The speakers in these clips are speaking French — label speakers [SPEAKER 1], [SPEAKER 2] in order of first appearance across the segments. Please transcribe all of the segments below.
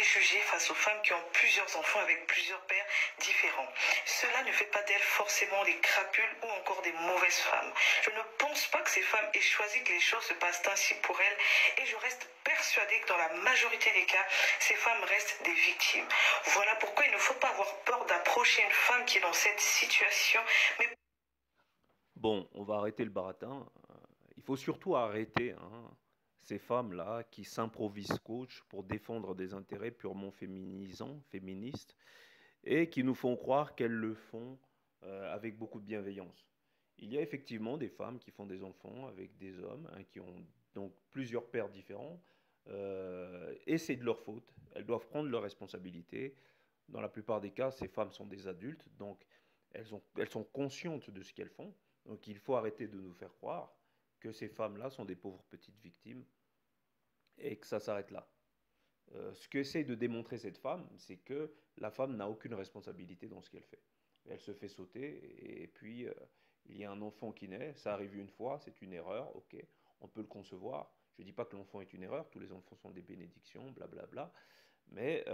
[SPEAKER 1] préjugés face aux femmes qui ont plusieurs enfants avec plusieurs pères différents. Cela ne fait pas d'elles forcément des crapules ou encore des mauvaises femmes. Je ne pense pas que ces femmes aient choisi que les choses se passent ainsi pour elles et je reste persuadée que dans la majorité des cas, ces femmes restent des victimes. Voilà pourquoi il ne faut pas avoir peur d'approcher une femme qui est dans cette situation. Mais
[SPEAKER 2] Bon, on va arrêter le baratin. Il faut surtout arrêter ces femmes-là qui s'improvisent coach pour défendre des intérêts purement féminisants, féministes, et qui nous font croire qu'elles le font avec beaucoup de bienveillance. Il y a effectivement des femmes qui font des enfants avec des hommes qui ont donc plusieurs pères différents, et c'est de leur faute. Elles doivent prendre leurs responsabilités. Dans la plupart des cas, ces femmes sont des adultes, donc elles sont conscientes de ce qu'elles font. Donc il faut arrêter de nous faire croire que ces femmes-là sont des pauvres petites victimes et que ça s'arrête là. Ce qu'essaye de démontrer cette femme, c'est que la femme n'a aucune responsabilité dans ce qu'elle fait. Elle se fait sauter et puis il y a un enfant qui naît, ça arrive une fois, c'est une erreur, ok, on peut le concevoir. Je ne dis pas que l'enfant est une erreur, tous les enfants sont des bénédictions, blablabla, mais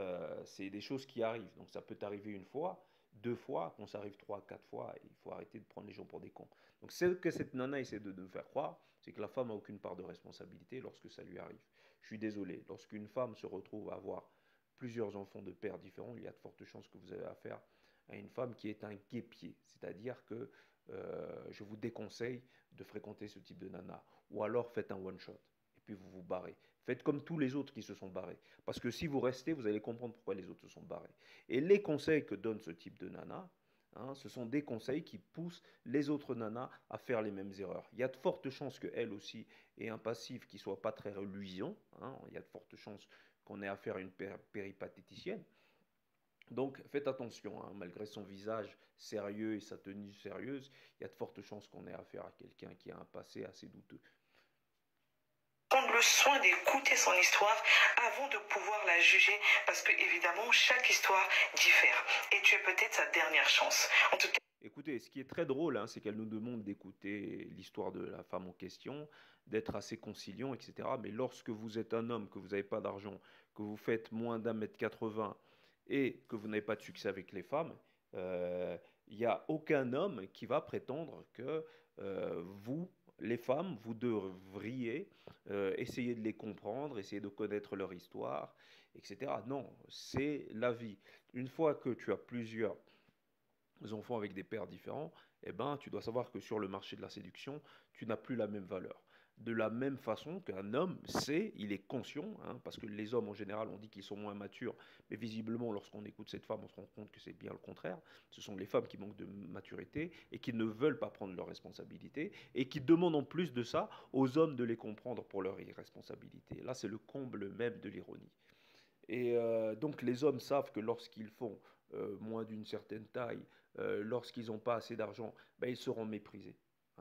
[SPEAKER 2] c'est des choses qui arrivent. Donc ça peut arriver une fois, deux fois, quand ça arrive trois, quatre fois, il faut arrêter de prendre les gens pour des cons. Donc ce que cette nana essaie de nous faire croire, c'est que la femme n'a aucune part de responsabilité lorsque ça lui arrive. Je suis désolé, lorsqu'une femme se retrouve à avoir plusieurs enfants de pères différents, il y a de fortes chances que vous avez affaire à une femme qui est un guépier. C'est-à-dire que je vous déconseille de fréquenter ce type de nana. Ou alors faites un one-shot. Et puis vous vous barrez. Faites comme tous les autres qui se sont barrés. Parce que si vous restez, vous allez comprendre pourquoi les autres se sont barrés. Et les conseils que donne ce type de nana, ce sont des conseils qui poussent les autres nanas à faire les mêmes erreurs. Il y a de fortes chances qu'elle aussi ait un passif qui soit pas très reluisant. Il y a de fortes chances qu'on ait affaire à une péripatéticienne. Donc faites attention, malgré son visage sérieux et sa tenue sérieuse, il y a de fortes chances qu'on ait affaire à quelqu'un qui a un passé assez douteux.
[SPEAKER 1] prendre le soin d'écouter son histoire avant de pouvoir la juger parce que évidemment chaque histoire diffère et tu es peut-être sa dernière chance. En tout cas,
[SPEAKER 2] Écoutez, ce qui est très drôle, c'est qu'elle nous demande d'écouter l'histoire de la femme en question, d'être assez conciliant, etc. Mais lorsque vous êtes un homme, que vous n'avez pas d'argent, que vous faites moins d'1,80 m et que vous n'avez pas de succès avec les femmes, il n'y a aucun homme qui va prétendre que vous, les femmes, vous devriez essayer de les comprendre, essayer de connaître leur histoire, etc. Non, c'est la vie. Une fois que tu as plusieurs enfants avec des pères différents, eh ben, tu dois savoir que sur le marché de la séduction, tu n'as plus la même valeur. De la même façon qu'un homme sait, il est conscient, parce que les hommes en général, on dit qu'ils sont moins matures, mais visiblement, lorsqu'on écoute cette femme, on se rend compte que c'est bien le contraire. Ce sont les femmes qui manquent de maturité et qui ne veulent pas prendre leurs responsabilités et qui demandent en plus de ça aux hommes de les comprendre pour leur irresponsabilité. Là, c'est le comble même de l'ironie. Et donc les hommes savent que lorsqu'ils font moins d'une certaine taille, lorsqu'ils n'ont pas assez d'argent, ben, ils seront méprisés.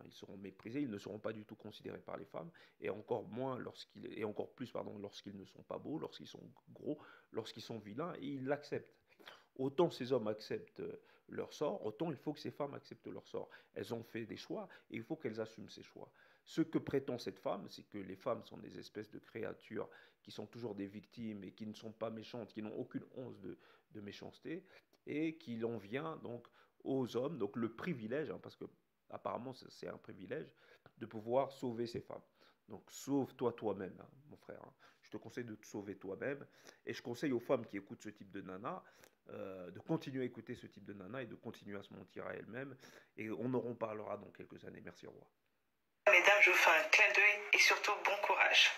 [SPEAKER 2] Ils seront méprisés, ils ne seront pas du tout considérés par les femmes, et encore moins et encore plus pardon, lorsqu'ils ne sont pas beaux, lorsqu'ils sont gros, lorsqu'ils sont vilains, et ils l'acceptent. Autant ces hommes acceptent leur sort, autant il faut que ces femmes acceptent leur sort. Elles ont fait des choix et il faut qu'elles assument ces choix. Ce que prétend cette femme, c'est que les femmes sont des espèces de créatures qui sont toujours des victimes et qui ne sont pas méchantes, qui n'ont aucune once de méchanceté et qu'il en vient donc aux hommes, donc le privilège, parce que apparemment c'est un privilège, de pouvoir sauver ces femmes. Donc sauve-toi toi-même, mon frère. Je te conseille de te sauver toi-même. Et je conseille aux femmes qui écoutent ce type de nana de continuer à écouter ce type de nana et de continuer à se mentir à elles-mêmes. Et on en reparlera dans quelques années. Merci, au revoir.
[SPEAKER 1] mesdames, je vous fais un clin d'œil et surtout bon courage.